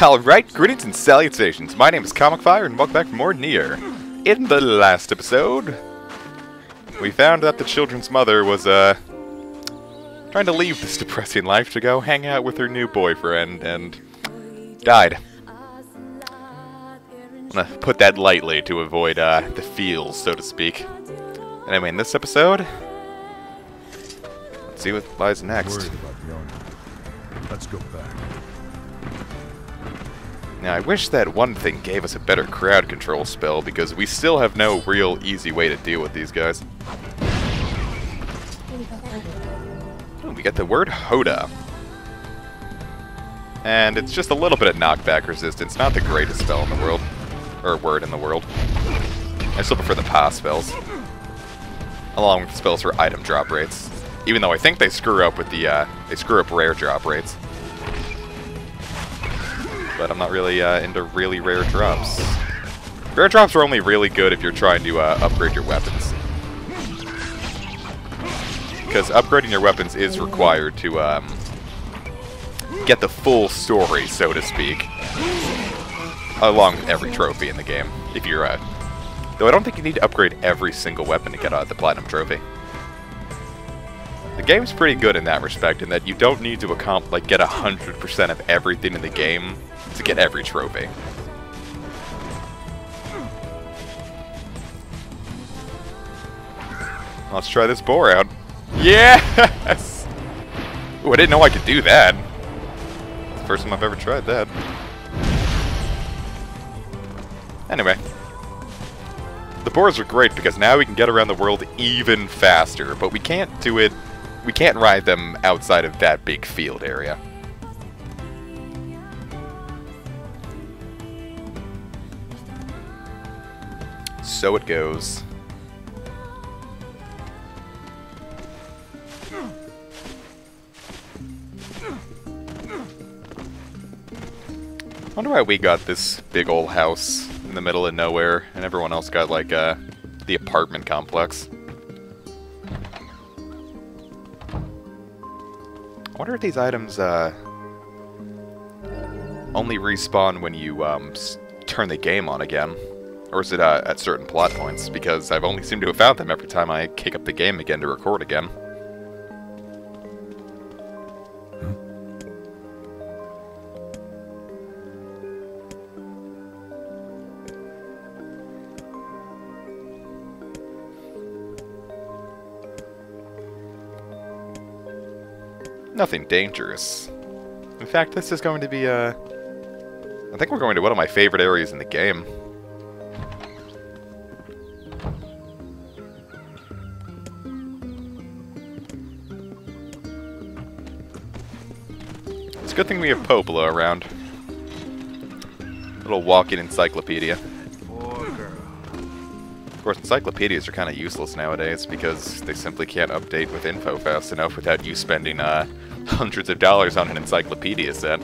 Alright, greetings and salutations. My name is Comic Fire, and welcome back for more NIER. In the last episode, we found that the children's mother was, trying to leave this depressing life to go hang out with her new boyfriend, and died. I'm gonna put that lightly to avoid, the feels, so to speak. Anyway, in this episode, let's see what lies next. Worried about the owner. Let's go back. Now, I wish that one thing gave us a better crowd control spell, because we still have no real easy way to deal with these guys. Ooh, we get the word Hoda. And it's just a little bit of knockback resistance, not the greatest spell in the world. Or word in the world. I still prefer the pass spells. Along with the spells for item drop rates. Even though I think they screw up with the, they screw up rare drop rates. But I'm not really into really rare drops. Rare drops are only really good if you're trying to upgrade your weapons. Because upgrading your weapons is required to get the full story, so to speak. Along with every trophy in the game. If you're though I don't think you need to upgrade every single weapon to get the Platinum Trophy. The game's pretty good in that respect, in that you don't need to get 100% of everything in the game to get every trophy. Let's try this boar out. Yes! Ooh, I didn't know I could do that. It's the first time I've ever tried that. Anyway. The boars are great because now we can get around the world even faster, but we can't do it. We can't ride them outside of that big field area. So it goes. Wonder why we got this big old house in the middle of nowhere, and everyone else got, like, the apartment complex. I wonder if these items, only respawn when you, turn the game on again. Or is it, at certain plot points? Because I've only seemed to have found them every time I kick up the game again to record again. Nothing dangerous. In fact, this is going to be, I think we're going to one of my favorite areas in the game. It's a good thing we have Popola around. Little walking encyclopedia. Of course, encyclopedias are kind of useless nowadays because they simply can't update with info fast enough without you spending hundreds of dollars on an encyclopedia set.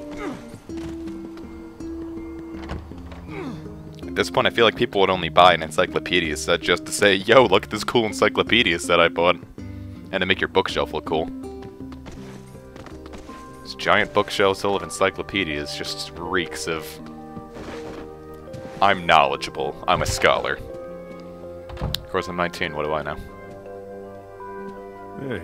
At this point, I feel like people would only buy an encyclopedia set just to say, yo, look at this cool encyclopedia set I bought. And to make your bookshelf look cool. This giant bookshelf full of encyclopedias just reeks of... I'm knowledgeable. I'm a scholar. Of course, I'm 19. What do I know? Hey.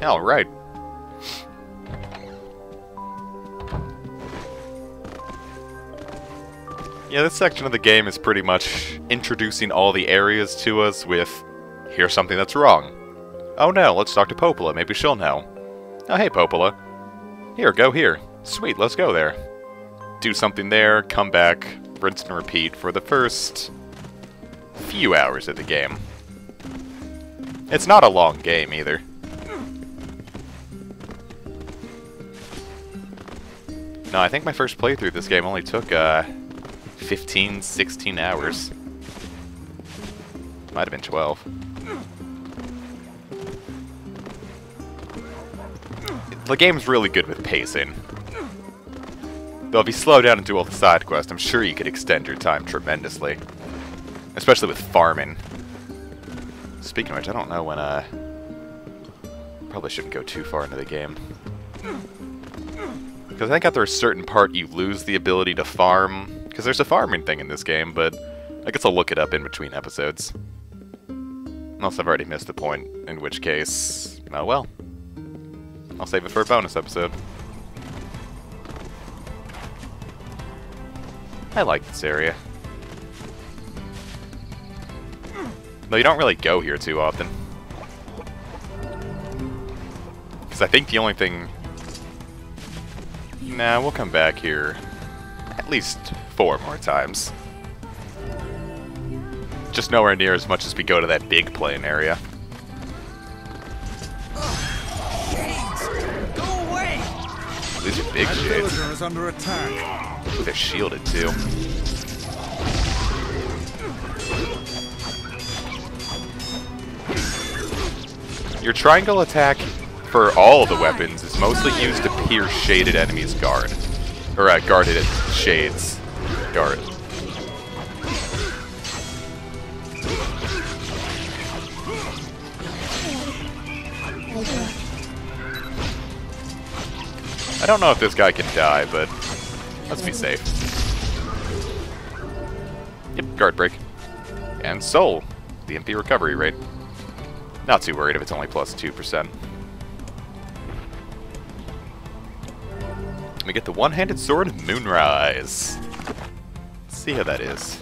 All right. Yeah, this section of the game is pretty much introducing all the areas to us with, here's something that's wrong. Oh no, let's talk to Popola, maybe she'll know. Oh hey Popola. Here, go here. Sweet, let's go there. Do something there, come back, rinse and repeat for the first few hours of the game. It's not a long game either. No, I think my first playthrough of this game only took, 15, 16 hours. Might have been 12. The game's really good with pacing. Though if you slow down and do all the side quests, I'm sure you could extend your time tremendously. Especially with farming. Speaking of which, I don't know when, probably shouldn't go too far into the game. Because I think after a certain part you lose the ability to farm. Because there's a farming thing in this game, but I guess I'll look it up in between episodes. Unless I've already missed the point, in which case, oh well. I'll save it for a bonus episode. I like this area. Though you don't really go here too often. Because I think the only thing... Nah, we'll come back here at least 4 more times. Just nowhere near as much as we go to that big plain area. Go away! These are big shades. Is under attack. Ooh, they're shielded too. Your triangle attack for all the weapons is mostly used to pierce shaded enemies' guard. Or guarded shades guard. I don't know if this guy can die, but let's be safe. Yep, guard break. And soul, the MP recovery rate. Not too worried if it's only plus 2%. We get the one-handed sword Moonrise. Let's see how that is.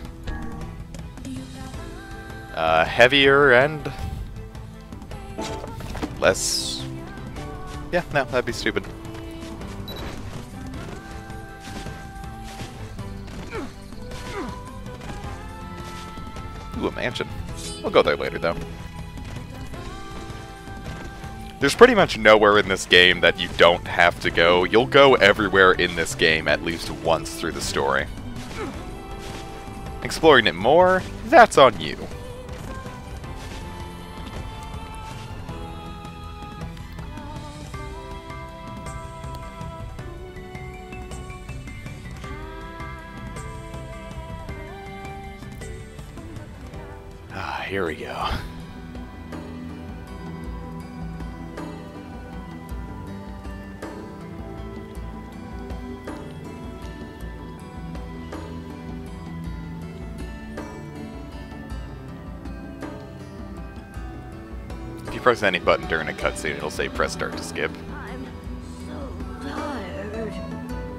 Heavier and less... Yeah, no, that'd be stupid. Ooh, a mansion. We'll go there later, though. There's pretty much nowhere in this game that you don't have to go. You'll go everywhere in this game at least once through the story. Exploring it more, that's on you. Ah, here we go. If you press any button during a cutscene, it'll say press start to skip. I'm so tired.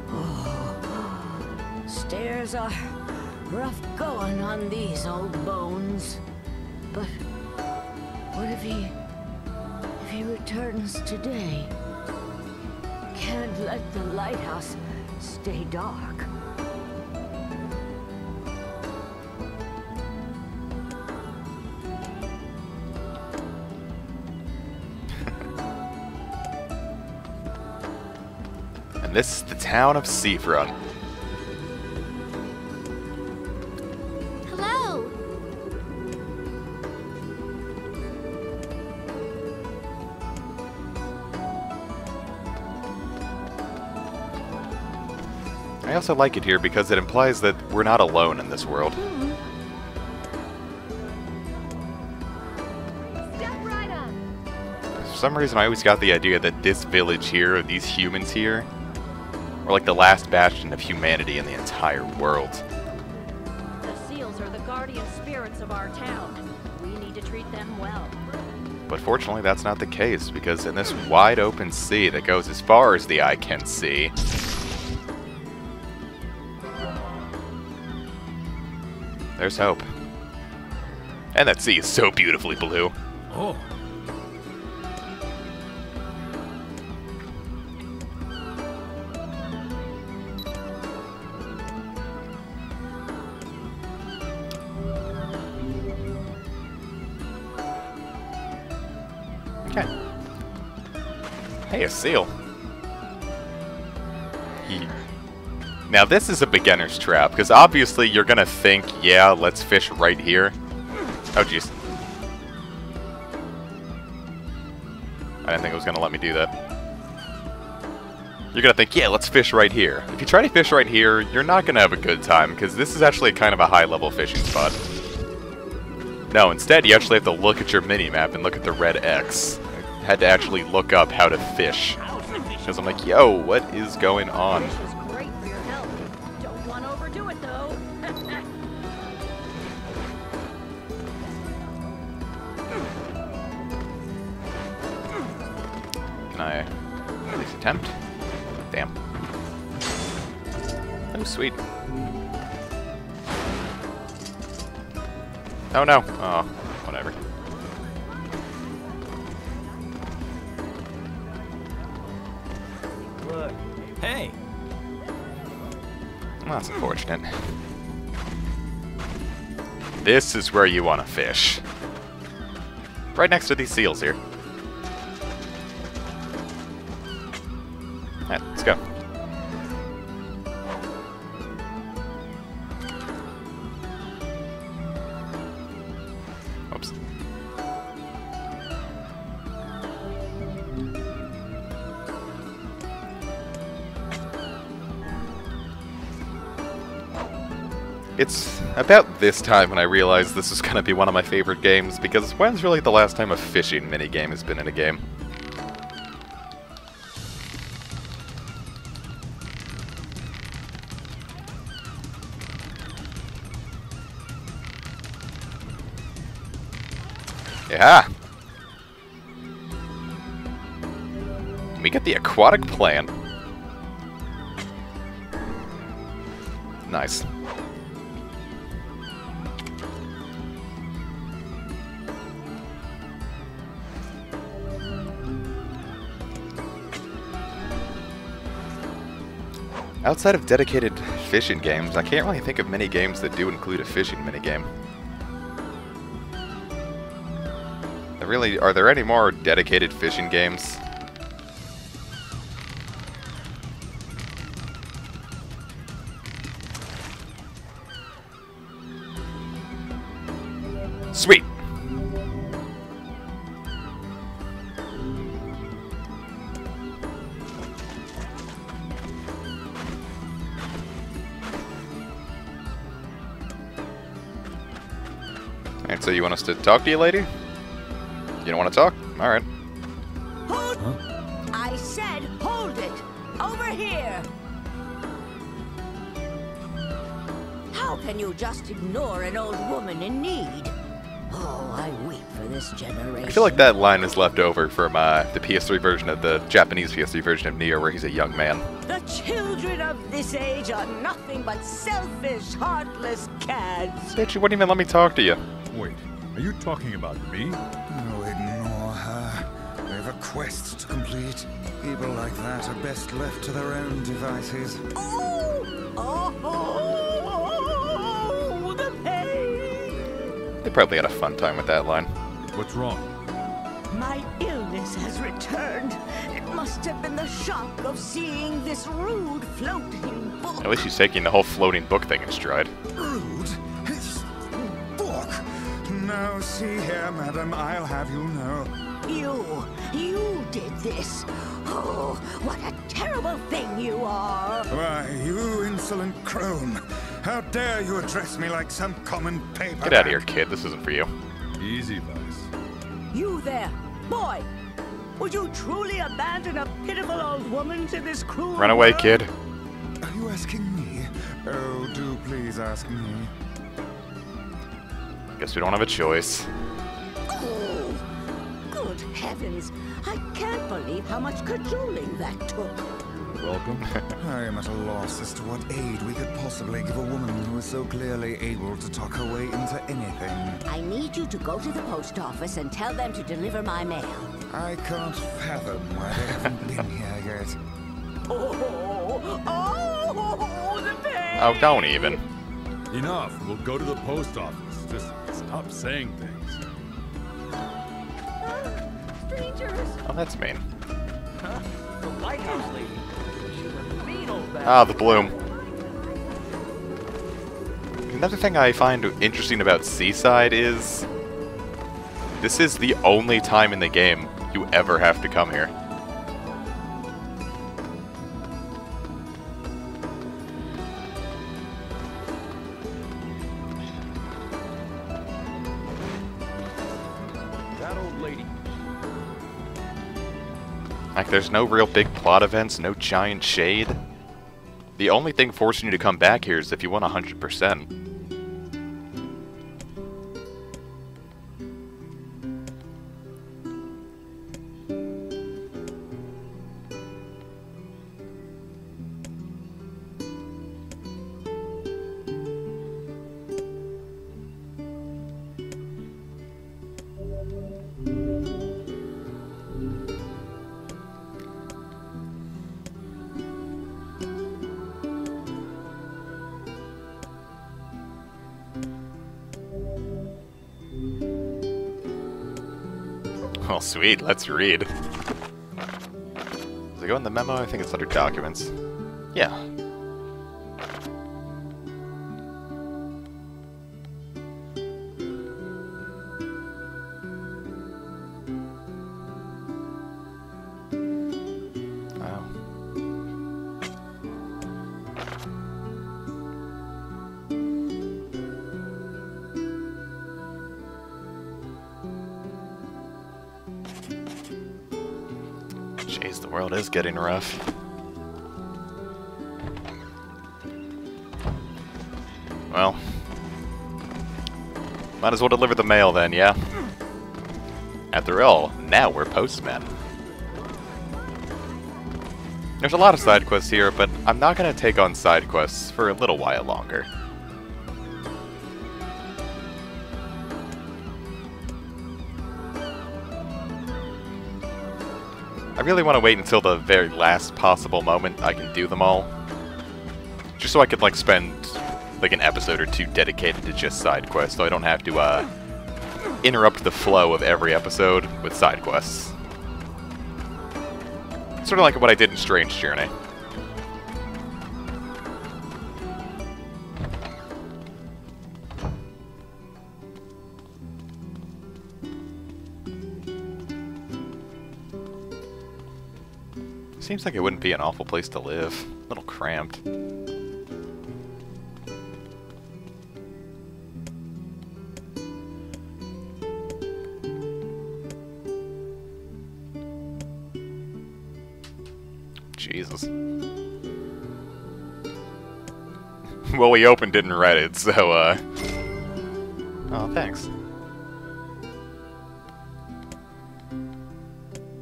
Oh, stairs are rough going on these old bones. But what if he returns today? Can't let the lighthouse stay dark. And this is the town of Seafront. Hello. I also like it here because it implies that we're not alone in this world. Step right up. For some reason, I always got the idea that this village here, these humans here, are like the last bastion of humanity in the entire world. The seals are the guardian spirits of our town. We need to treat them well. But fortunately, that's not the case, because in this wide open sea that goes as far as the eye can see, there's hope. And that sea is so beautifully blue. Oh. Okay. Hey, a seal. Now this is a beginner's trap, because obviously you're gonna think, yeah, let's fish right here. Oh jeez. I didn't think it was gonna let me do that. you're gonna think, yeah, let's fish right here. If you try to fish right here, you're not gonna have a good time, because this is actually kind of a high-level fishing spot. No, instead, you actually have to look at your mini-map and look at the red X. I had to actually look up how to fish. Because I'm like, yo, what is going on? This is great for your health. Don't want to overdo it, though. Can I at least attempt? Damn. That was sweet. Oh no. Oh, whatever. Look. Hey. Well, that's unfortunate. This is where you want to fish. Right next to these seals here. Alright, let's go. Oops. It's about this time when I realized this is going to be one of my favorite games, because when's really the last time a fishing minigame has been in a game? Yeah! We get the aquatic plant. Nice. Outside of dedicated fishing games, I can't really think of many games that do include a fishing minigame. Are there any more dedicated fishing games? Sweet! Alright, so you want us to talk to you, lady? You don't want to talk? Alright. Hold! I said hold it! Over here! How can you just ignore an old woman in need? Oh, I weep for this generation. I feel like that line is left over from the PS3 version of the Japanese PS3 version of NIER, where he's a young man. The children of this age are nothing but selfish, heartless cads. Bitch, you wouldn't even let me talk to you. Wait, are you talking about me? Oh, ignore her. We have a quest to complete. People like that are best left to their own devices. Oh, the pain! They probably had a fun time with that line. What's wrong? My illness has returned. It must have been the shock of seeing this rude floating book. At least she's taking the whole floating book thing in stride. Rude? It's book. Now, see here, madam, I'll have you know. You did this. Oh, what a terrible thing you are. Why, you insolent crone. How dare you address me like some common paper? Get out of here, kid. This isn't for you. Easy, Vice. You there, boy. Would you truly abandon a pitiful old woman to this cruel Run away, world? kid. Are you asking me? Oh, do please ask me. Guess we don't have a choice. Oh, good heavens. I can't believe how much cajoling that took. You're welcome. I am at a loss as to what aid we could possibly give a woman who is so clearly able to talk her way into anything. I need you to go to the post office and tell them to deliver my mail. I can't fathom why they haven't been here yet. Oh, the pain! Oh, don't even. Enough. We'll go to the post office. Just stop saying things. Strangers! Oh, that's mean. Huh? The lighthouse lady. She was mean old bastard. Ah, the bloom. Another thing I find interesting about Seaside is this is the only time in the game you ever have to come here. Like, there's no real big plot events, no giant shade. The only thing forcing you to come back here is if you want 100%. Oh, sweet. Let's read. Does it go in the memo? I think it's under documents. Yeah. Jeez, the world is getting rough. Well, might as well deliver the mail then, yeah? After all, now we're postmen. There's a lot of side quests here, but I'm not going to take on side quests for a little while longer. I really want to wait until the very last possible moment I can do them all. Just so I could, like, spend, like, an episode or two dedicated to just side quests, so I don't have to, interrupt the flow of every episode with side quests. Sort of like what I did in Strange Journey. Seems like it wouldn't be an awful place to live. A little cramped. Jesus. Well, we opened it and read it, so, oh, thanks.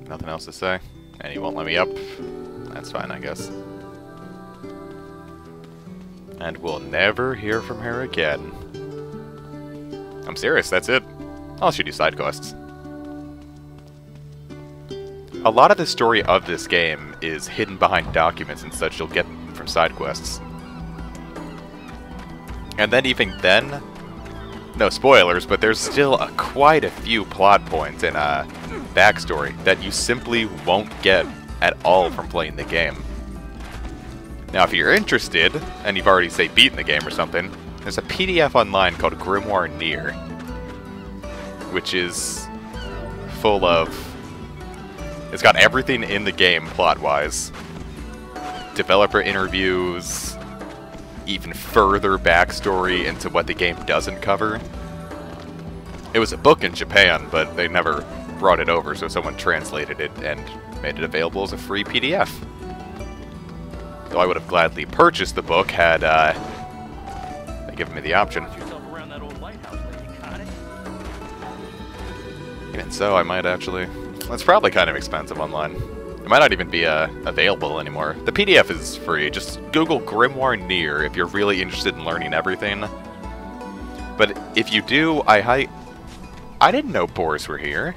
Nothing else to say? And he won't let me up. That's fine, I guess. And we'll never hear from her again. I'm serious, that's it. I'll shoot you side quests. A lot of the story of this game is hidden behind documents and such you'll get from side quests. And then even then, no spoilers, but there's still quite a few plot points and backstory that you simply won't get at all from playing the game. Now, if you're interested, and you've already, say, beaten the game or something, there's a PDF online called Grimoire NIER, which is full of... It's got everything in the game, plot-wise. Developer interviews, even further backstory into what the game doesn't cover. It was a book in Japan, but they never brought it over, so someone translated it and made it available as a free PDF. Though I would have gladly purchased the book had they given me the option. Yourself around that old lighthouse lady, got it? Even so, I might actually... It's probably kind of expensive online. It might not even be available anymore. The PDF is free. Just Google Grimoire NIER if you're really interested in learning everything. But if you do, I didn't know boars were here.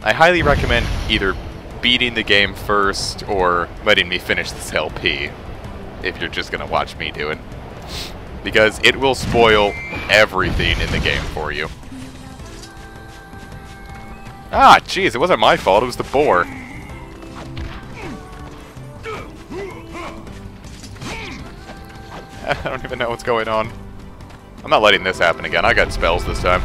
I highly recommend either beating the game first or letting me finish this LP if you're just going to watch me do it. Because it will spoil everything in the game for you. Ah, jeez, it wasn't my fault, it was the boar. I don't even know what's going on. I'm not letting this happen again, I got spells this time.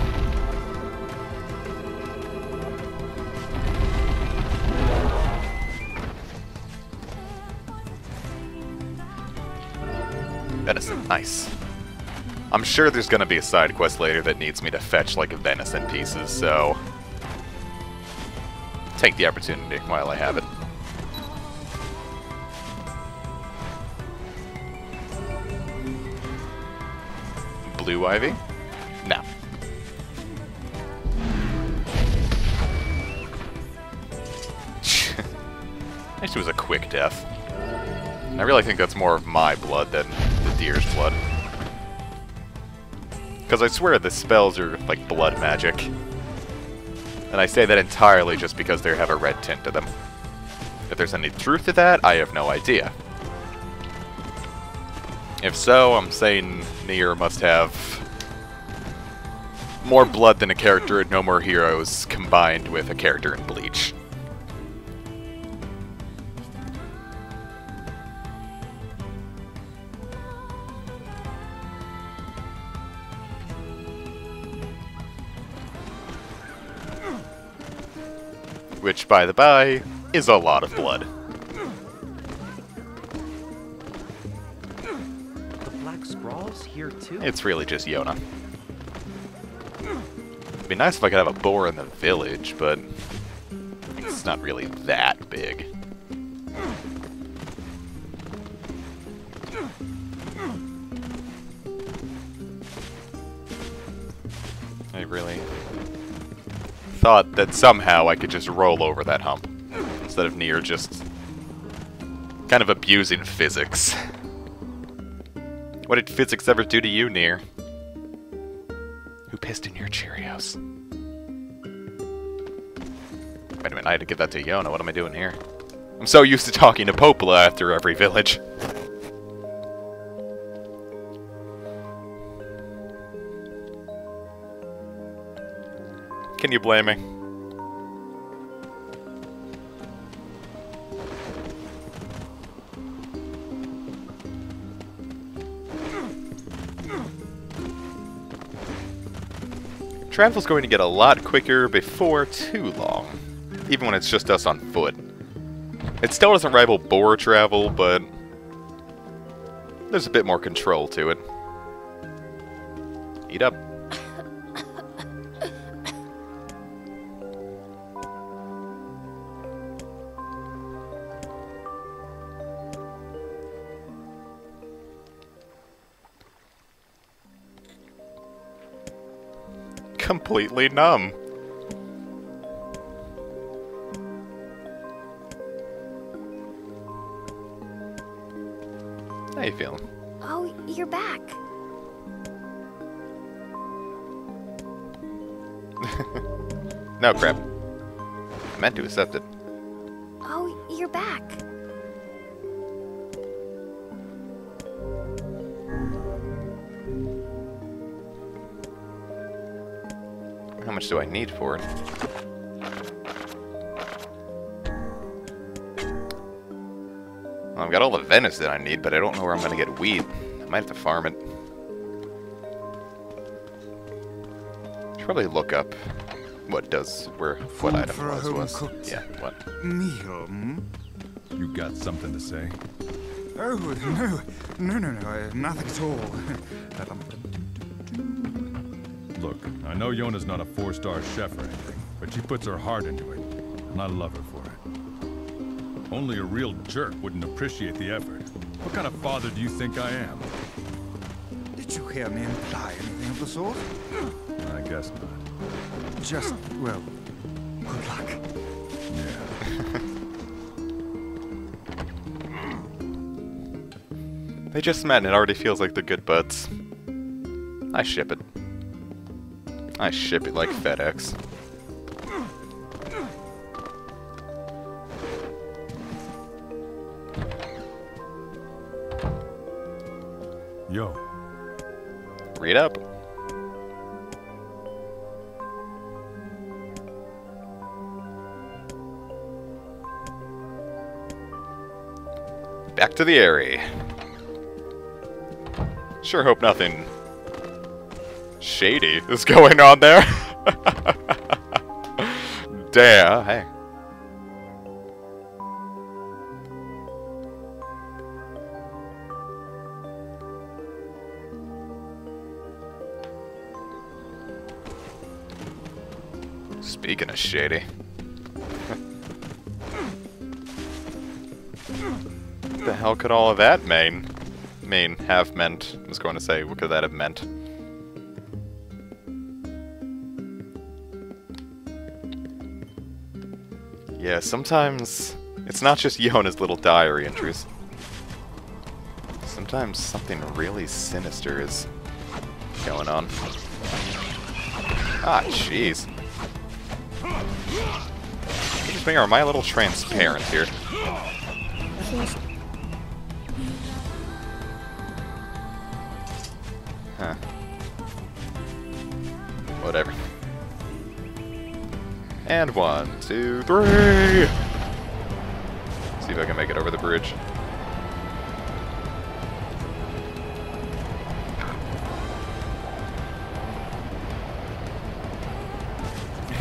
Venison, nice. I'm sure there's gonna be a side quest later that needs me to fetch, like, venison pieces, so... take the opportunity while I have it. Blue Ivy? No. Actually, it was a quick death. I really think that's more of my blood than the deer's blood. Because I swear the spells are like blood magic. And I say that entirely just because they have a red tint to them. If there's any truth to that, I have no idea. If so, I'm saying NIER must have more blood than a character in No More Heroes combined with a character in Bleach. Which, by the by, is a lot of blood. The Black Scrawl's here too? It's really just Yona. It'd be nice if I could have a boar in the village, but it's not really that big. I really thought that somehow I could just roll over that hump, instead of NIER just kind of abusing physics. What did physics ever do to you, NIER? Who pissed in your Cheerios? Wait a minute, I had to give that to Yona. What am I doing here? I'm so used to talking to Popola after every village. Can you blame me? Travel's going to get a lot quicker before too long, even when it's just us on foot. It still doesn't rival boar travel, but there's a bit more control to it. Eat up. Completely numb. How you feeling? Oh, you're back. No, crap. I meant to accept it. Oh, you're back. How much do I need for it? Well, I've got all the venison I need, but I don't know where I'm going to get wheat. I might have to farm it. Should probably look up what item for a was. home-cooked Yeah, what? meal, hmm? You got something to say? Oh, no, I have nothing at all. Look, I know Yona's not a 4-star chef or anything, but she puts her heart into it, and I love her for it. Only a real jerk wouldn't appreciate the effort. What kind of father do you think I am? Did you hear me imply anything of the sort? I guess not. Just, well, good luck. Yeah. They just met and it already feels like the good buds. I ship it. I ship it like FedEx. Yo. Read up. Back to the Airy. Sure hope nothing shady is going on there. Damn, hey. Speaking of shady. What the hell could all of that have meant? I was going to say, what could that have meant? Yeah, sometimes it's not just Yona's little diary entries. Sometimes something really sinister is going on. Ah, jeez. Excuse me, am I a little transparent here? Huh. Whatever. And 1, 2, 3! See if I can make it over the bridge.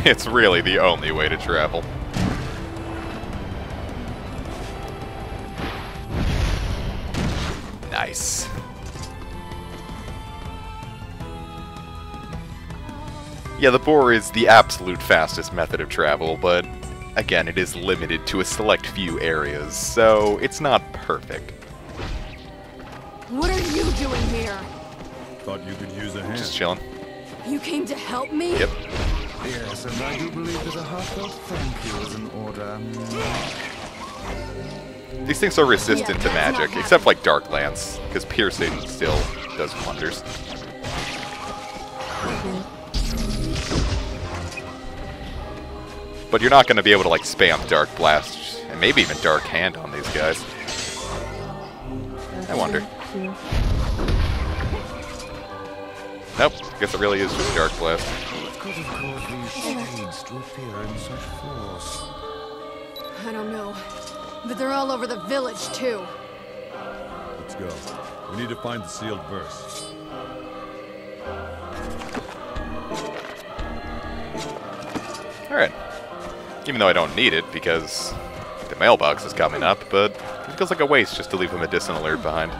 It's really the only way to travel. Nice. Yeah, the boar is the absolute fastest method of travel, but again, it is limited to a select few areas, so it's not perfect. What are you doing here? Thought you could use a hand. Just chilling. You came to help me? Yep. Yes, and I do believe that a heartfelt thank you is in order. These things are resistant to Yeah, that's magic, not except like Dark Lance, because piercing still does wonders. But you're not going to be able to like spam Dark Blast, and maybe even Dark Hand on these guys. I wonder. Nope, guess it really is just Dark Blast. What could have caused these shades to appear in such force? I don't know. But they're all over the village, too. Let's go. We need to find the sealed verse. Alright. Even though I don't need it, because the mailbox is coming up, but it feels like a waste just to leave a medicine alert behind.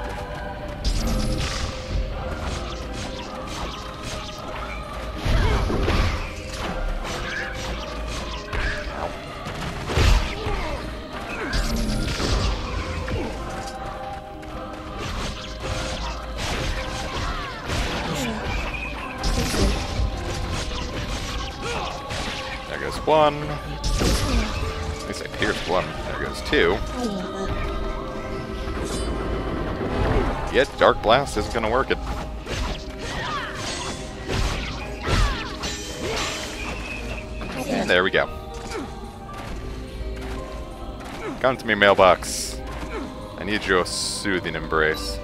There goes 1. At least I pierced 1. There goes 2. Yet Dark Blast isn't going to work it. And there we go. Come to me, mailbox. I need your soothing embrace.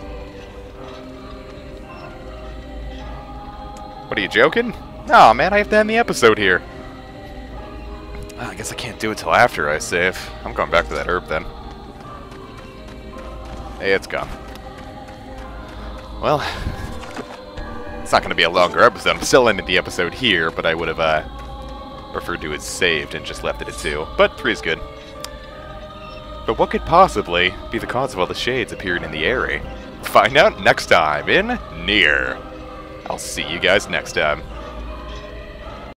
What are you joking? Aw, man, I have to end the episode here. I guess I can't do it till after I save. I'm going back to that herb then. Hey, it's gone. Well, it's not going to be a longer episode. I'm still ending the episode here, but I would have preferred to have saved and just left it at 2. But 3 is good. But what could possibly be the cause of all the shades appearing in the area? Find out next time in NIER. I'll see you guys next time.